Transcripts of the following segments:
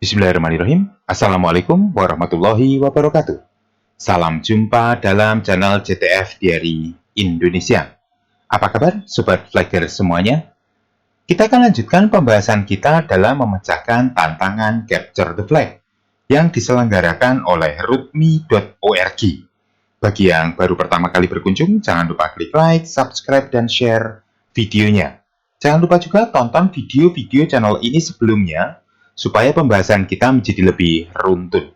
Bismillahirrahmanirrahim. Assalamualaikum warahmatullahi wabarakatuh. Salam jumpa dalam channel JTF Diary Indonesia. Apa kabar Sobat Flagger semuanya? Kita akan lanjutkan pembahasan kita dalam memecahkan tantangan Capture the Flag yang diselenggarakan oleh rootme.org. Bagi yang baru pertama kali berkunjung, jangan lupa klik like, subscribe, dan share videonya. Jangan lupa juga tonton video-video channel ini sebelumnya, supaya pembahasan kita menjadi lebih runtun.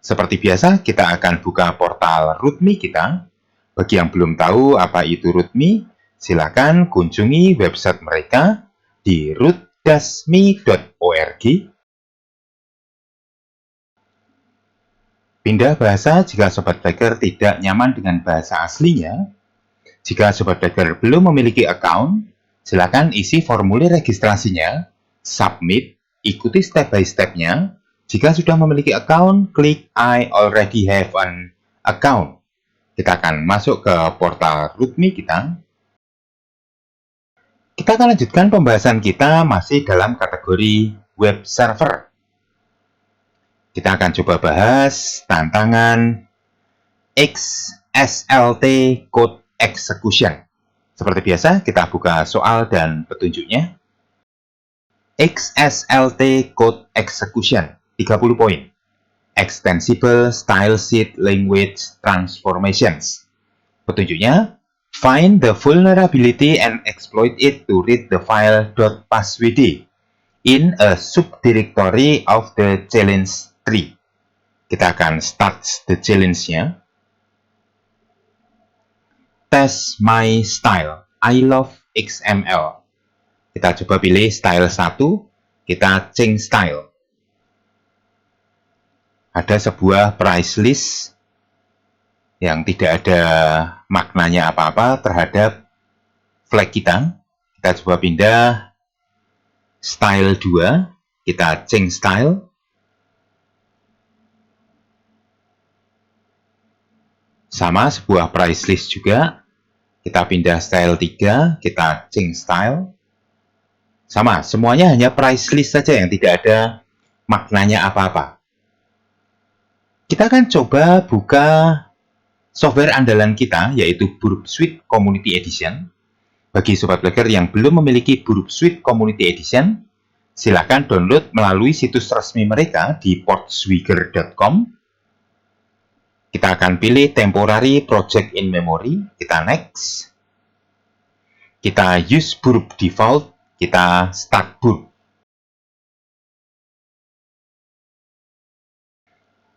Seperti biasa, kita akan buka portal RootMe kita. Bagi yang belum tahu apa itu RootMe, silakan kunjungi website mereka di root-me.org. Pindah bahasa jika Sobat Flagger tidak nyaman dengan bahasa aslinya. Jika Sobat Flagger belum memiliki account, silakan isi formulir registrasinya, submit, ikuti step by step-nya. Jika sudah memiliki account, klik I already have an account. Kita akan masuk ke portal RootMe kita. Kita akan lanjutkan pembahasan kita masih dalam kategori web server. Kita akan coba bahas tantangan XSLT Code Execution. Seperti biasa, kita buka soal dan petunjuknya. XSLT Code Execution, 30 poin. Extensible Style Sheet Language Transformations. Petunjuknya, find the vulnerability and exploit it to read the file .paswd in a subdirectory of the challenge tree. Kita akan start the challenge-nya. Test my style. I love XML. Kita coba pilih style 1, kita change style. Ada sebuah price list yang tidak ada maknanya apa-apa terhadap flag kita. Kita coba pindah style 2, kita change style. Sama sebuah price list juga. Kita pindah style 3, kita change style. Sama, semuanya hanya price list saja yang tidak ada maknanya apa-apa. Kita akan coba buka software andalan kita, yaitu Burp Suite Community Edition. Bagi Sobat Flagger yang belum memiliki Burp Suite Community Edition, silakan download melalui situs resmi mereka di portswigger.com. Kita akan pilih Temporary Project in Memory, kita next. Kita use Burp Default, kita start Burp.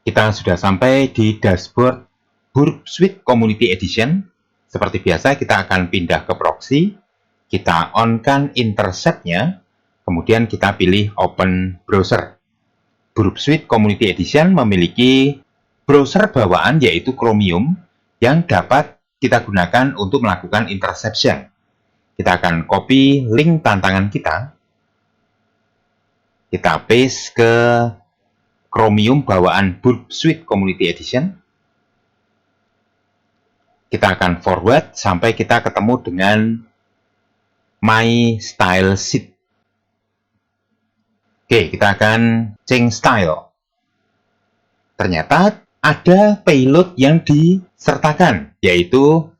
Kita sudah sampai di dashboard Burp Suite Community Edition. Seperti biasa, kita akan pindah ke proxy. Kita on-kan intercept-nya. Kemudian kita pilih Open Browser. Burp Suite Community Edition memiliki browser bawaan yaitu Chromium yang dapat kita gunakan untuk melakukan interception. Kita akan copy link tantangan kita. Kita paste ke Chromium bawaan Burp Suite Community Edition. Kita akan forward sampai kita ketemu dengan My Style Sheet. Oke, kita akan change style. Ternyata ada payload yang disertakan, yaitu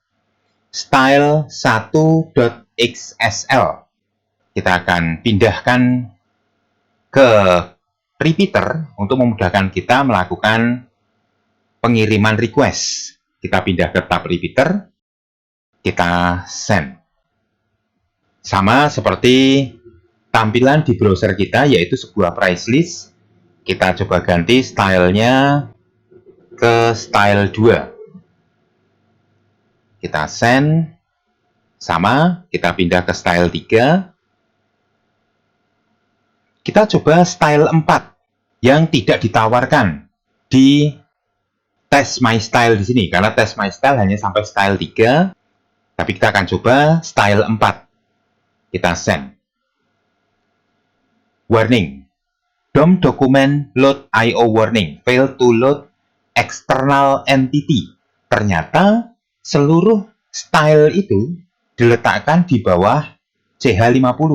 style 1.xsl. Kita akan pindahkan ke repeater untuk memudahkan kita melakukan pengiriman request. Kita pindah ke tab repeater, kita send. Sama seperti tampilan di browser kita, yaitu sebuah price list. Kita coba ganti stylenya ke style 2. Kita send. Sama, kita pindah ke style 3. Kita coba style 4 yang tidak ditawarkan di Test My Style di sini, karena Test My Style hanya sampai style 3. Tapi kita akan coba style 4. Kita send. Warning. DOM document load IO warning. Fail to load external entity. Ternyata seluruh style itu diletakkan di bawah CH50.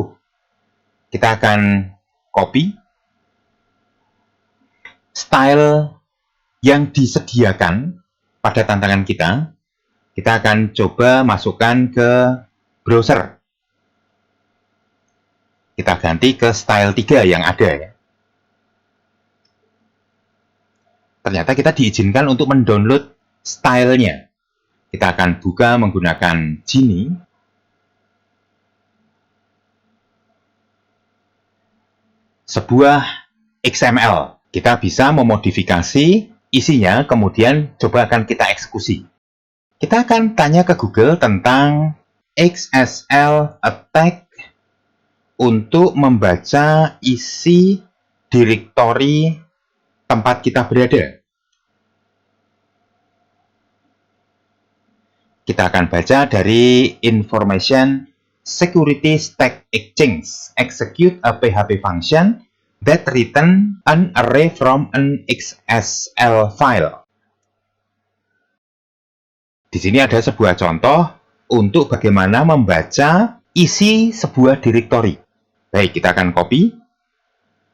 Kita akan copy. style yang disediakan pada tantangan kita, kita akan coba masukkan ke browser. Kita ganti ke style 3 yang ada ya. Ternyata kita diizinkan untuk mendownload stylenya. Kita akan buka menggunakan Genie. Sebuah XML. Kita bisa memodifikasi isinya, kemudian coba akan kita eksekusi. Kita akan tanya ke Google tentang XSL attack untuk membaca isi direktori tempat kita berada. Kita akan baca dari Information Security Stack Exchange, execute a PHP function that return an array from an XSL file. Di sini ada sebuah contoh untuk bagaimana membaca isi sebuah direktori. Baik, kita akan copy.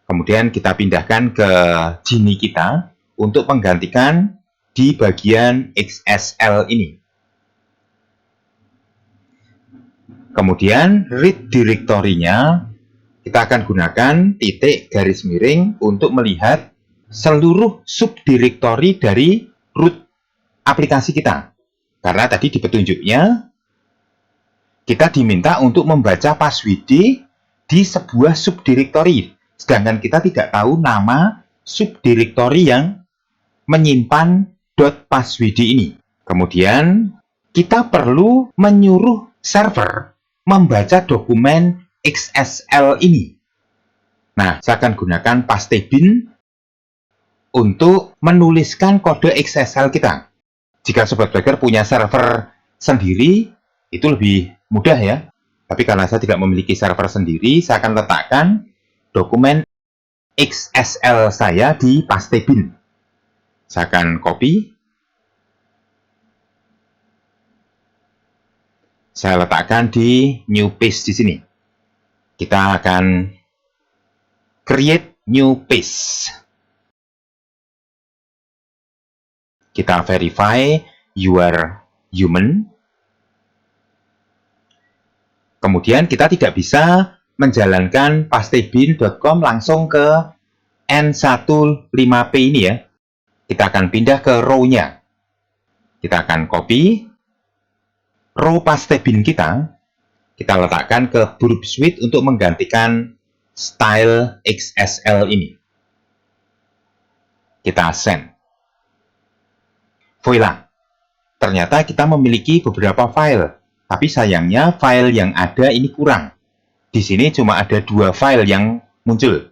Kemudian kita pindahkan ke Genie kita untuk menggantikan di bagian XSL ini. Kemudian read direktorinya kita akan gunakan titik garis miring untuk melihat seluruh subdirektori dari root aplikasi kita. Karena tadi di petunjuknya kita diminta untuk membaca passwd di sebuah subdirektori. Sedangkan kita tidak tahu nama subdirektori yang menyimpan .passwd ini. Kemudian kita perlu menyuruh server membaca dokumen XSL ini. Nah, saya akan gunakan pastebin untuk menuliskan kode XSL kita. Jika Sobat Flaker punya server sendiri, itu lebih mudah ya. Tapi karena saya tidak memiliki server sendiri, saya akan letakkan dokumen XSL saya di pastebin. Saya akan copy. Saya letakkan di new page di sini. Kita akan create new page. Kita verify you are human. Kemudian kita tidak bisa menjalankan pastebin.com langsung ke N15P ini ya. Kita akan pindah ke row-nya. Kita akan copy row pastebin kita letakkan ke Burp Suite untuk menggantikan style XSL ini. Kita send. Voila. Ternyata kita memiliki beberapa file, tapi sayangnya file yang ada ini kurang. Di sini cuma ada 2 file yang muncul.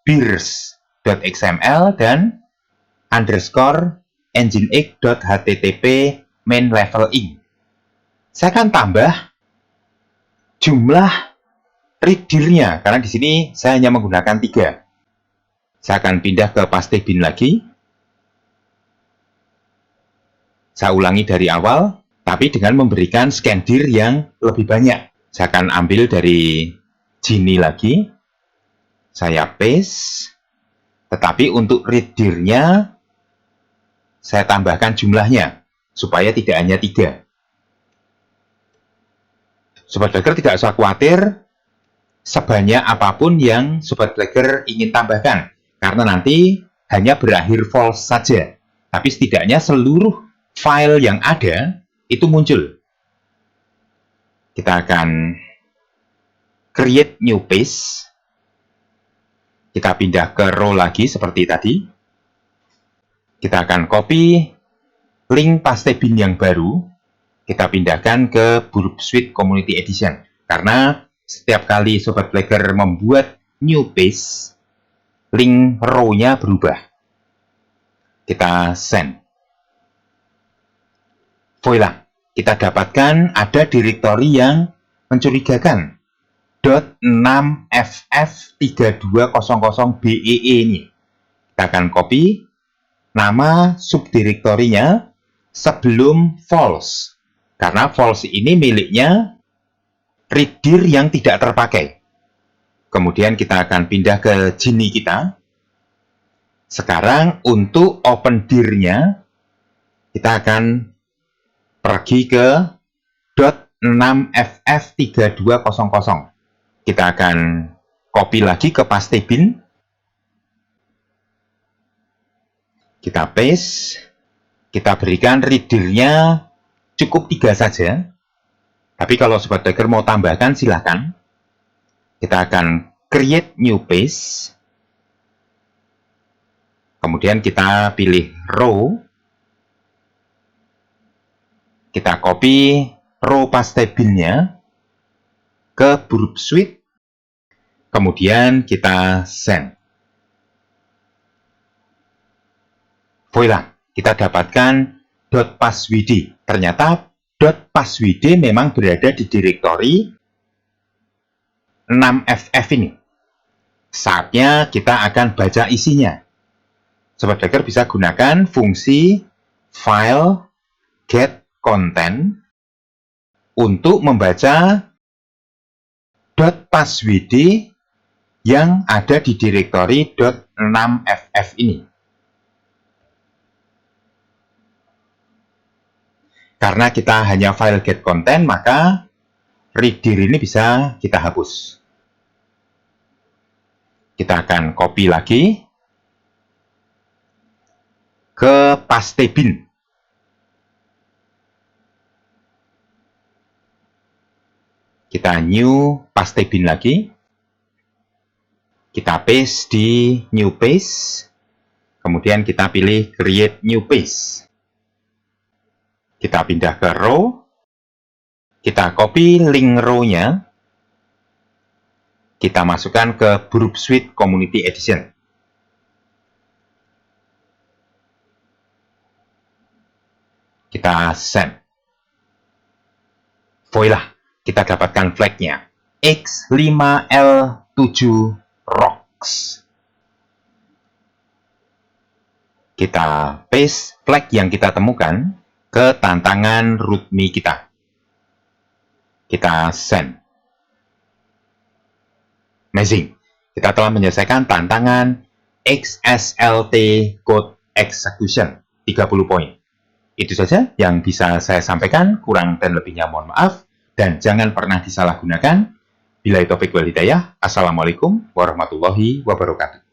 .beers.xml dan _nginx.http main level ing. Saya akan tambah jumlah reader-nya karena di sini saya hanya menggunakan 3. Saya akan pindah ke pastebin lagi. Saya ulangi dari awal, tapi dengan memberikan scandir yang lebih banyak. Saya akan ambil dari Genie lagi. Saya paste. Tetapi untuk reader-nya saya tambahkan jumlahnya supaya tidak hanya 3. Sobat Flaker tidak usah khawatir sebanyak apapun yang Sobat Flaker ingin tambahkan, karena nanti hanya berakhir false saja. Tapi setidaknya seluruh file yang ada itu muncul. Kita akan create new page. Kita pindah ke row lagi seperti tadi. Kita akan copy link pastebin yang baru. Kita pindahkan ke Burp Suite Community Edition. Karena setiap kali Sobat Flaker membuat new page, link row-nya berubah. Kita send. Voila, kita dapatkan ada direktori yang mencurigakan. .6ff3200bee ini. Kita akan copy nama subdirektorinya sebelum false. Karena false ini miliknya reader yang tidak terpakai. Kemudian kita akan pindah ke Genie kita. Sekarang untuk open dir-nya, kita akan pergi ke .6ff3200. Kita akan copy lagi ke paste bin. Kita paste. Kita berikan reader-nya cukup 3 saja. Tapi kalau Sobat Flicker mau tambahkan, silahkan. Kita akan create new page. Kemudian kita pilih row. Kita copy row paste bin-nya ke Burp Suite. Kemudian kita send. Voila, kita dapatkan .passwd. Ternyata .passwd memang berada di direktori 6ff ini. Saatnya kita akan baca isinya. Sobat Flicker bisa gunakan fungsi file get content untuk membaca .passwd yang ada di direktori .6ff ini. Karena kita hanya file get content, maka reader ini bisa kita hapus. Kita akan copy lagi ke paste bin. Kita new paste bin lagi. Kita paste di new page. Kemudian kita pilih create new page. Kita pindah ke row. Kita copy link row-nya. Kita masukkan ke Burp Suite Community Edition. Kita send. Voila, kita dapatkan flag-nya. X5L7 Rocks. Kita paste flag yang kita temukan ke tantangan README kita. Kita send. Amazing. Kita telah menyelesaikan tantangan XSLT Code Execution 30 poin. Itu saja yang bisa saya sampaikan, kurang dan lebihnya mohon maaf, dan jangan pernah disalahgunakan. Billahi taufiq wal hidayah. Assalamualaikum warahmatullahi wabarakatuh.